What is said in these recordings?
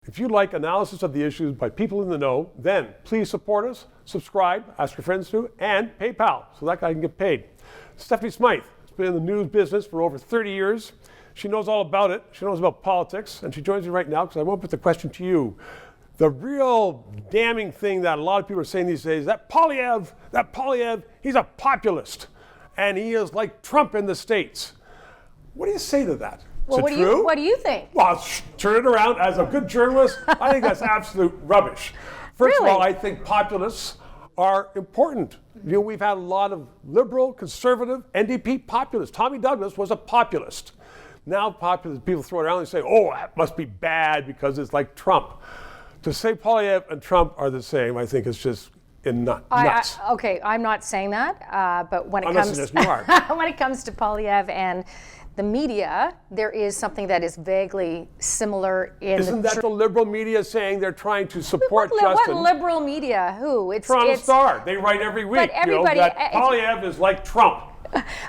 If you like analysis of the issues by people in the know, then please support us, subscribe, ask your friends to, and PayPal so that guy can get paid. Stephanie Smyth has been in the news business for over 30 years. She knows all about it. She knows about politics, and she joins me right now because I want to put the question to you. The real damning thing that a lot of people are saying these days, that Poilievre, he's a populist, and he is like Trump in the States. What do you say to that? Well, what do you think? Well, turn it around. As a good journalist, I think that's absolute rubbish. First of all, I think populists are important. You know, we've had a lot of liberal, conservative, NDP populists. Tommy Douglas was a populist. Now populist people throw it around and say, oh, that must be bad because it's like Trump. To say Poilievre and Trump are the same, I think is just nuts. Okay, I'm not saying that, but when it comes to Poilievre and the media, there is something that is vaguely similar in. Isn't that the liberal media saying they're trying to support Justin? What liberal media? Who? Toronto Star. They write every week that Poilievre is like Trump.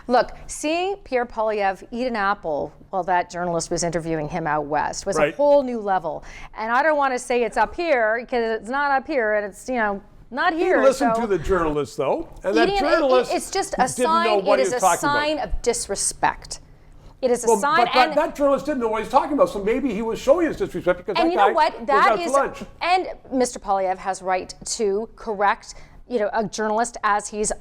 Look, seeing Pierre Poilievre eat an apple while that journalist was interviewing him out west was a whole new level. And I don't want to say it's up here because it's not up here, and it's not here. He listened to the journalist though, and that journalist it's just a sign. It is a sign of disrespect. It is a sign. But that journalist didn't know what he was talking about, so maybe he was showing his disrespect because and that you guy know what? was out to lunch. And Mr. Poilievre has right to correct, a journalist as he's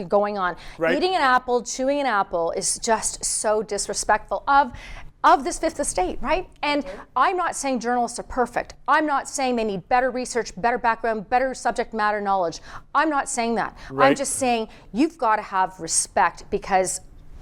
going on. Right. Eating an apple, chewing an apple is just so disrespectful of this fifth estate, right? And I'm not saying journalists are perfect. I'm not saying they need better research, better background, better subject matter knowledge. I'm not saying that. Right. I'm just saying you've got to have respect because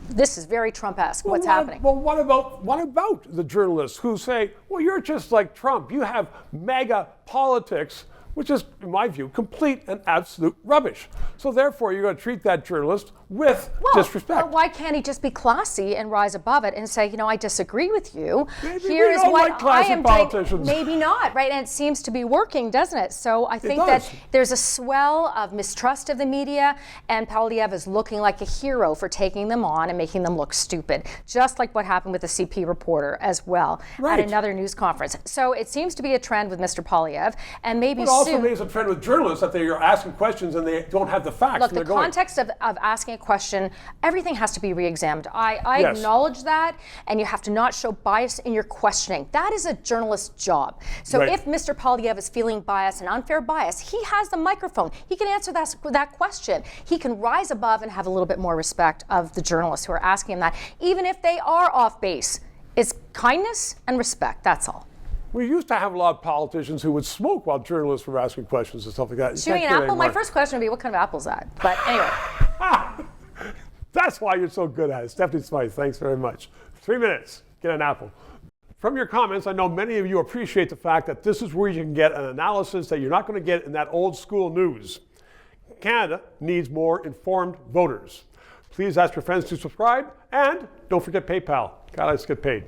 this is very Trump-esque, what's happening. Well, what about the journalists who say, well, you're just like Trump. You have mega politics, which is, in my view, complete and absolute rubbish. So therefore, you're going to treat that journalist with disrespect. But why can't he just be classy and rise above it and say, I disagree with you. Maybe we don't like classy politicians. Maybe not, right? And it seems to be working, doesn't it? So I think that there's a swell of mistrust of the media, and Poilievre is looking like a hero for taking them on and making them look stupid, just like what happened with the CP reporter as well at another news conference. So it seems to be a trend with Mr. Poilievre, and maybe soon. Also, maybe it's a trend with journalists that they are asking questions and they don't have the facts. Look, the context of asking a question, everything has to be re-examined. I acknowledge that, and you have to not show bias in your questioning. That is a journalist's job. So if Mr. Poilievre is feeling bias and unfair bias, he has the microphone. He can answer that question. He can rise above and have a little bit more respect of the journalists who are asking him that, even if they are off base. It's kindness and respect, that's all. We used to have a lot of politicians who would smoke while journalists were asking questions and stuff like that. Chewing an apple? My first question would be, what kind of apple is that? But anyway. That's why you're so good at it. Stephanie Smyth, thanks very much. 3 minutes, get an apple. From your comments, I know many of you appreciate the fact that this is where you can get an analysis that you're not going to get in that old school news. Canada needs more informed voters. Please ask your friends to subscribe, and don't forget PayPal. God, let's get paid.